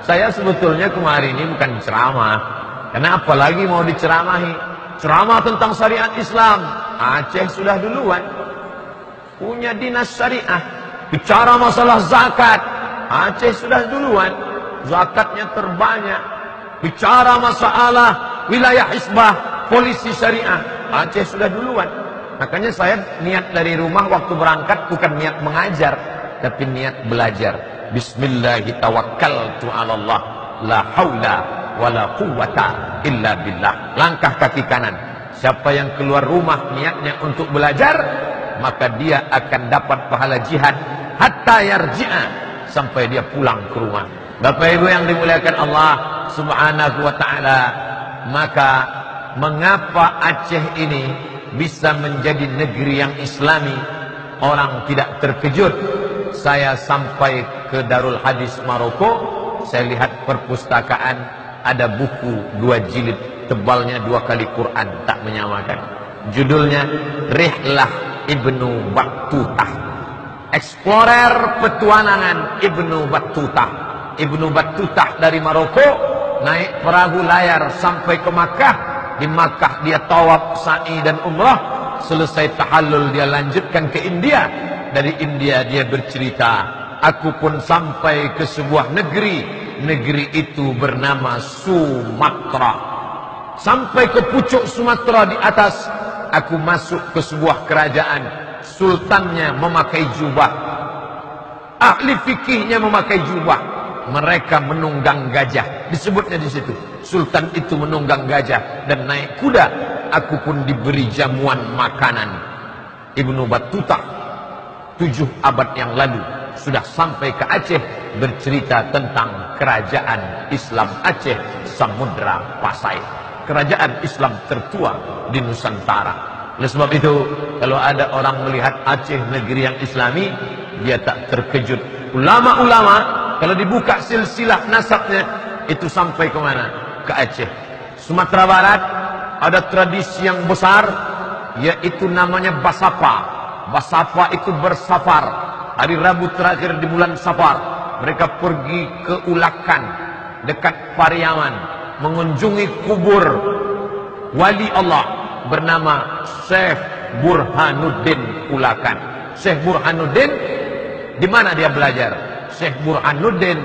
Saya sebetulnya kemarin ini bukan ceramah. Karena apalagi mau diceramahi. Ceramah tentang syariat Islam. Aceh sudah duluan. Punya dinas syariah. Bicara masalah zakat. Aceh sudah duluan. Zakatnya terbanyak. Bicara masalah wilayah hisbah, polisi syariah. Aceh sudah duluan. Makanya saya niat dari rumah waktu berangkat bukan niat mengajar, tapi niat belajar. Bismillahirrahmanirrahim. La haula wala quwwata illa billah. Langkah kaki kanan. Siapa yang keluar rumah niatnya untuk belajar, maka dia akan dapat pahala jihad hatta yarji'a, sampai dia pulang ke rumah. Bapak Ibu yang dimuliakan Allah Subhanahu wa taala, maka mengapa Aceh ini bisa menjadi negeri yang islami? Orang tidak terkejut. Saya sampai ke Darul Hadis Maroko, saya lihat perpustakaan, ada buku 2 jilid, tebalnya 2 kali Quran, tak menyamakan. Judulnya Rihlah Ibnu Battutah, Explorer Petualangan Ibnu Battutah. Ibnu Battutah dari Maroko naik perahu layar sampai ke Makkah. Di Makkah dia tawaf, sa'i dan umrah. Selesai tahallul dia lanjutkan ke India. Dari India dia bercerita, aku pun sampai ke sebuah negeri. Negeri itu bernama Sumatra. Sampai ke pucuk Sumatera di atas, aku masuk ke sebuah kerajaan. Sultannya memakai jubah, ahli fikihnya memakai jubah. Mereka menunggang gajah, disebutnya di situ. Sultan itu menunggang gajah dan naik kuda. Aku pun diberi jamuan makanan. Ibnu Battutah 7 abad yang lalu sudah sampai ke Aceh, bercerita tentang kerajaan Islam Aceh Samudra Pasai, kerajaan Islam tertua di Nusantara. Oleh sebab itu, kalau ada orang melihat Aceh negeri yang islami, dia tak terkejut. Ulama-ulama kalau dibuka silsilah nasabnya, itu sampai ke mana? Ke Aceh. Sumatera Barat ada tradisi yang besar, yaitu namanya Basapa. Basapa itu bersafar. Hari Rabu terakhir di bulan Safar, mereka pergi ke Ulakan, dekat Pariaman, mengunjungi kubur wali Allah bernama Syekh Burhanuddin Ulakan. Syekh Burhanuddin, di mana dia belajar? Syekh Burhanuddin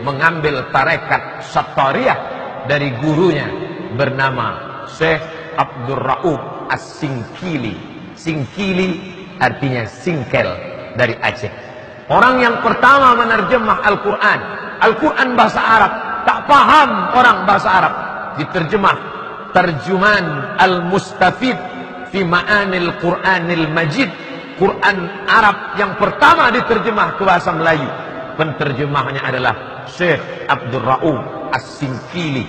mengambil tarekat Sattariyah dari gurunya bernama Syekh Abdul Rauf As-Singkili. Singkili artinya singkel dari Aceh. Orang yang pertama menerjemah Al-Quran. Al-Quran bahasa Arab, tak paham orang bahasa Arab. Diterjemah Terjuman Al-Mustafid fi Ma'anil Quranil Majid. Quran Arab yang pertama diterjemah ke bahasa Melayu. Penterjemahnya adalah Syekh Abdul Rauf As-Singkili.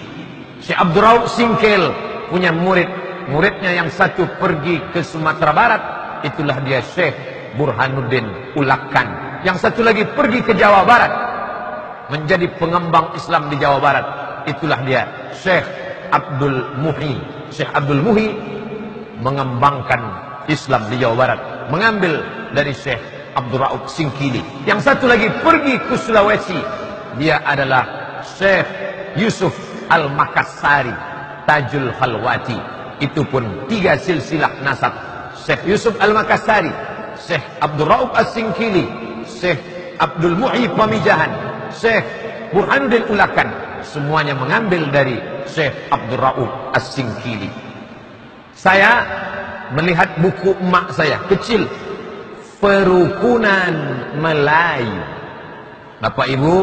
Syekh Abdul Rauf Singkel punya murid. Muridnya yang satu pergi ke Sumatera Barat, itulah dia Syekh Burhanuddin Ulakan. Yang satu lagi pergi ke Jawa Barat, menjadi pengembang Islam di Jawa Barat, itulah dia Syekh Abdul Muhi. Syekh Abdul Muhi mengembangkan Islam di Jawa Barat, mengambil dari Syekh Abdul Rauf Singkili. Yang satu lagi pergi ke Sulawesi, dia adalah Syekh Yusuf Al-Makassari Tajul Khalwati. Itu pun 3 silsilah nasab. Syekh Yusuf Al-Makassari, Syekh Abdul Rauf As-Singkili, Syekh Abdul Muhi Pamijahan, Syekh Burhanuddin Ulakan. Semuanya mengambil dari Syekh Abdul Rauf As-Singkili. Saya melihat buku emak saya kecil, Perukunan Melayu. Bapak Ibu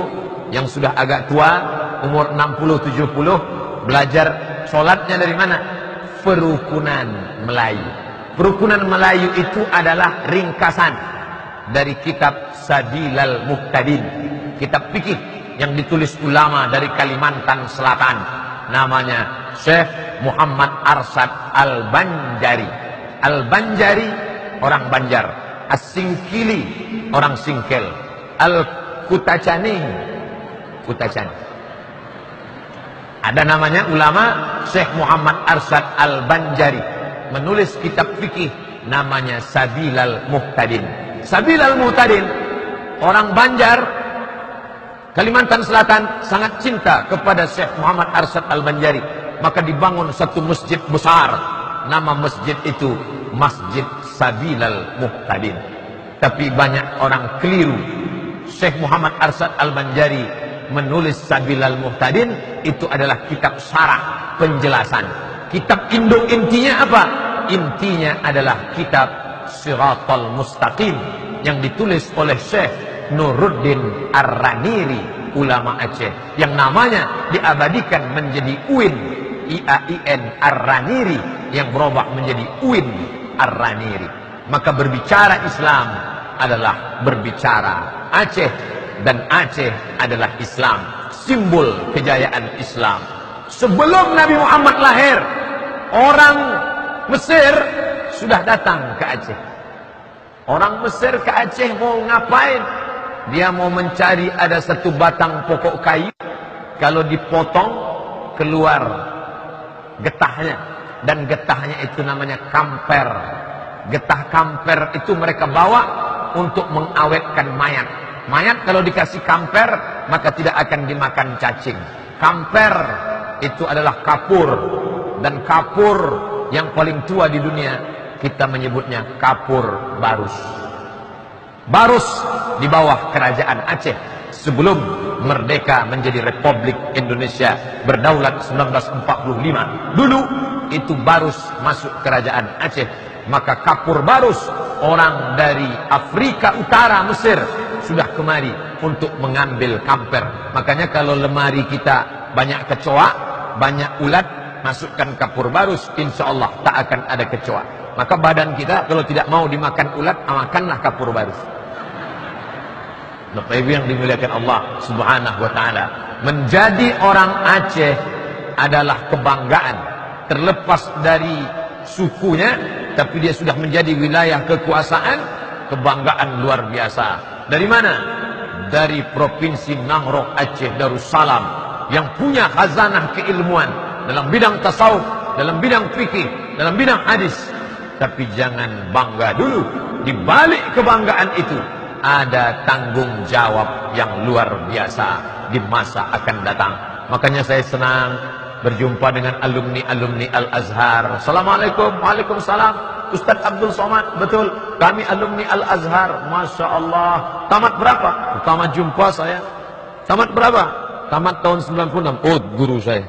yang sudah agak tua, umur 60-70, belajar sholatnya dari mana? Perukunan Melayu. Perukunan Melayu itu adalah ringkasan dari kitab Sabilal Muqtadin, kitab fikih yang ditulis ulama dari Kalimantan Selatan, namanya Syekh Muhammad Arsad Al-Banjari. Al-Banjari orang Banjar, As-Singkili orang Singkel, Al-Kutacani Kutacani. Ada namanya ulama Syekh Muhammad Arsad Al-Banjari, menulis kitab fikih namanya Sabilal Muqtadin. Sabilal Muqtadin orang Banjar Kalimantan Selatan sangat cinta kepada Syekh Muhammad Arsyad Al-Banjari, maka dibangun satu masjid besar. Nama masjid itu Masjid Sabilal Muhtadin. Tapi banyak orang keliru. Syekh Muhammad Arsyad Al-Banjari menulis Sabilal Muhtadin itu adalah kitab syarah, penjelasan. Kitab induk intinya apa? Intinya adalah kitab Siratal Mustaqim yang ditulis oleh Syekh Nuruddin Ar-Raniri, ulama Aceh, yang namanya diabadikan menjadi UIN, IAIN Ar-Raniri, yang berubah menjadi UIN Ar-Raniri. Maka berbicara Islam adalah berbicara Aceh, dan Aceh adalah Islam, simbol kejayaan Islam. Sebelum Nabi Muhammad lahir, orang Mesir sudah datang ke Aceh. Orang Mesir ke Aceh mau ngapain? Dia mau mencari ada satu batang pokok kayu, kalau dipotong keluar getahnya, dan getahnya itu namanya kamper. Getah kamper itu mereka bawa untuk mengawetkan mayat. Mayat kalau dikasih kamper maka tidak akan dimakan cacing. Kamper itu adalah kapur, dan kapur yang paling tua di dunia kita menyebutnya kapur Barus. Barus di bawah kerajaan Aceh sebelum merdeka menjadi Republik Indonesia berdaulat 1945. Dulu itu Barus masuk kerajaan Aceh. Maka kapur Barus, orang dari Afrika Utara, Mesir, sudah kemari untuk mengambil kamper. Makanya kalau lemari kita banyak kecoa, banyak ulat, masukkan kapur Barus, insya Allah tak akan ada kecoa. Maka badan kita kalau tidak mau dimakan ulat, makanlah kapur Barus. Bapak Ibu yang dimuliakan Allah Subhanahu wa taala, menjadi orang Aceh adalah kebanggaan. Terlepas dari sukunya, tapi dia sudah menjadi wilayah kekuasaan, kebanggaan luar biasa. Dari mana? Dari provinsi Nangrok Aceh Darussalam, yang punya khazanah keilmuan dalam bidang tasawuf, dalam bidang fikih, dalam bidang hadis. Tapi jangan bangga dulu, di balik kebanggaan itu ada tanggung jawab yang luar biasa di masa akan datang. Makanya saya senang berjumpa dengan alumni-alumni Al-Azhar. Assalamualaikum. Waalaikumsalam. Ustadz Abdul Somad. Betul, kami alumni Al-Azhar. Masya Allah. Tamat berapa? Pertama jumpa saya. Tamat berapa? Tamat tahun 96. Oh, guru saya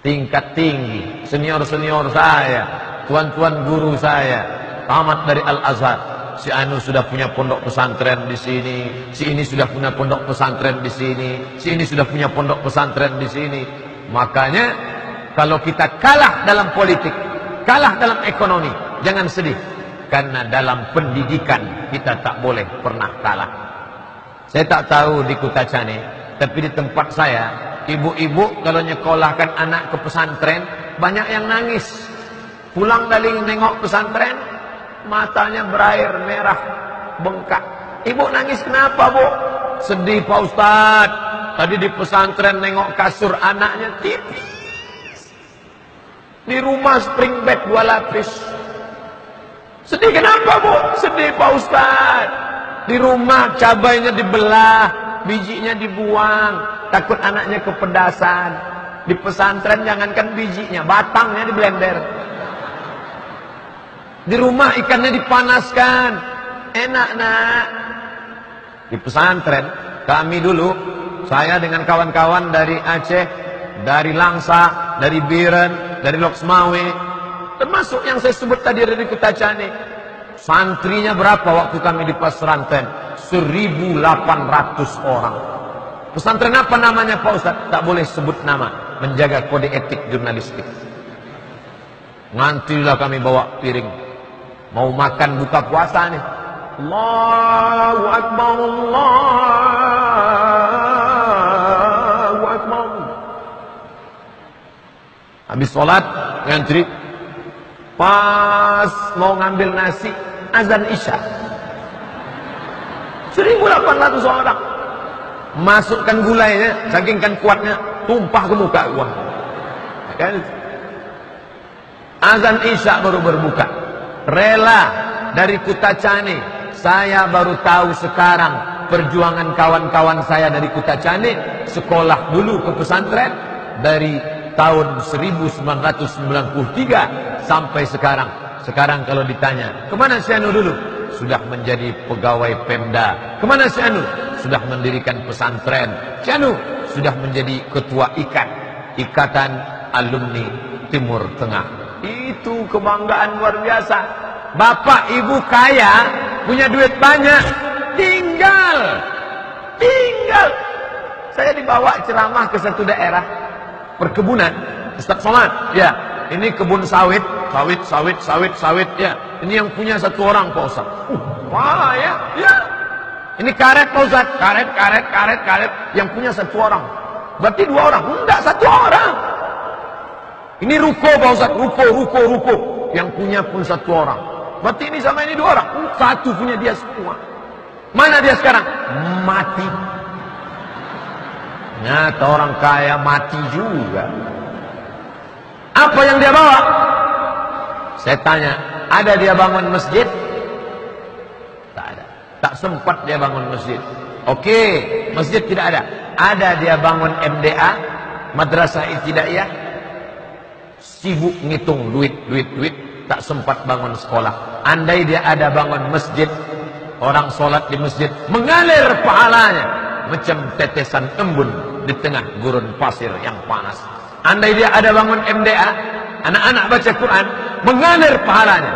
tingkat tinggi, senior-senior saya, tuan-tuan guru saya tamat dari Al-Azhar. Si Anu sudah punya pondok pesantren di sini, si ini sudah punya pondok pesantren di sini, si ini sudah punya pondok pesantren di sini. Makanya kalau kita kalah dalam politik, kalah dalam ekonomi, jangan sedih, karena dalam pendidikan kita tak boleh pernah kalah. Saya tak tahu di Kutacane, tapi di tempat saya, ibu-ibu kalau nyekolahkan anak ke pesantren, banyak yang nangis. Pulang dari nengok pesantren, matanya berair merah, bengkak. Ibu nangis kenapa, Bu? Sedih, Pak Ustadz. Tadi di pesantren nengok kasur anaknya tipis, di rumah spring bed 2 lapis. Sedih kenapa, Bu? Sedih, Pak Ustadz. Di rumah cabainya dibelah, bijinya dibuang, takut anaknya kepedasan. Di pesantren jangankan bijinya, batangnya di blender. Di rumah ikannya dipanaskan, enak nak. Di pesantren kami dulu, saya dengan kawan-kawan dari Aceh, dari Langsa, dari Biren, dari Loksmawe, termasuk yang saya sebut tadi dari Kutacane. Santrinya berapa waktu kami di pesantren? 1.800 orang. Pesantren apa namanya, Pak Ustaz? Tak boleh sebut nama, menjaga kode etik jurnalistik. Ngantilah kami bawa piring, mau makan buka puasa nih. Allahu Akbar, Allahu Akbar. Habis sholat ngantri, pas mau ngambil nasi, azan Isya. 1.800 orang. Masukkan gulainya, saking kan kuatnya, tumpah ke muka gua. Kan? Azan Isya baru berbuka. Rela dari Kutacane, saya baru tahu sekarang perjuangan kawan-kawan saya dari Kutacani sekolah dulu ke pesantren dari tahun 1993 sampai sekarang. Sekarang kalau ditanya, kemana si Anu dulu? Sudah menjadi pegawai Pemda. Kemana si Anu? Sudah mendirikan pesantren. Si Anu sudah menjadi ketua Ikatan Alumni Timur Tengah. Itu kebanggaan luar biasa. Bapak ibu kaya, punya duit banyak, tinggal. Saya dibawa ceramah ke satu daerah perkebunan, Ustaz Somad. Ya, ini kebun sawit, ya. Ini yang punya satu orang Pak Ustaz. Wah ya. Ini karet Pak Ustaz, karet. Yang punya satu orang. Berarti dua orang? Enggak, satu orang. Ini ruko Pak Ustaz, ruko. Yang punya pun satu orang. Berarti ini sama ini dua orang. Satu punya dia semua. Mana dia sekarang? Mati. Nyata orang kaya mati juga. Apa yang dia bawa? Saya tanya, ada dia bangun masjid? Tak ada. Tak sempat dia bangun masjid. Oke, masjid tidak ada. Ada dia bangun MDA, Madrasah Ibtidaiyah. Sibuk ngitung duit. Tak sempat bangun sekolah. Andai dia ada bangun masjid, orang sholat di masjid, mengalir pahalanya macam tetesan embun di tengah gurun pasir yang panas. Andai dia ada bangun MDA, anak-anak baca Quran, mengalir pahalanya.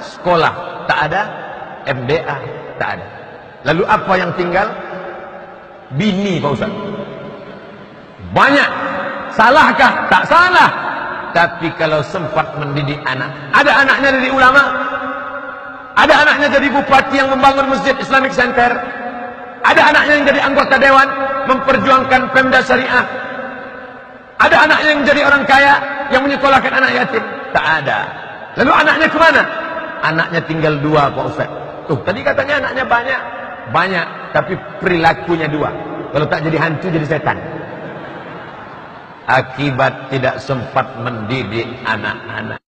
Sekolah tak ada, MDA tak ada. Lalu apa yang tinggal? Bini Pak Ustaz. Banyak. Salahkah? Tak salah. Tapi kalau sempat mendidik anak, ada anaknya jadi ulama, ada anaknya jadi bupati yang membangun masjid Islamic Center, ada anaknya yang jadi anggota dewan memperjuangkan Pemda Syariah, ada anaknya yang jadi orang kaya yang menyekolahkan anak yatim. Tak ada. Lalu anaknya kemana? Anaknya tinggal dua Pak Ustaz. Tuh tadi katanya anaknya banyak, tapi perilakunya dua. Kalau tak jadi hantu jadi setan. Akibat tidak sempat mendidik anak-anak.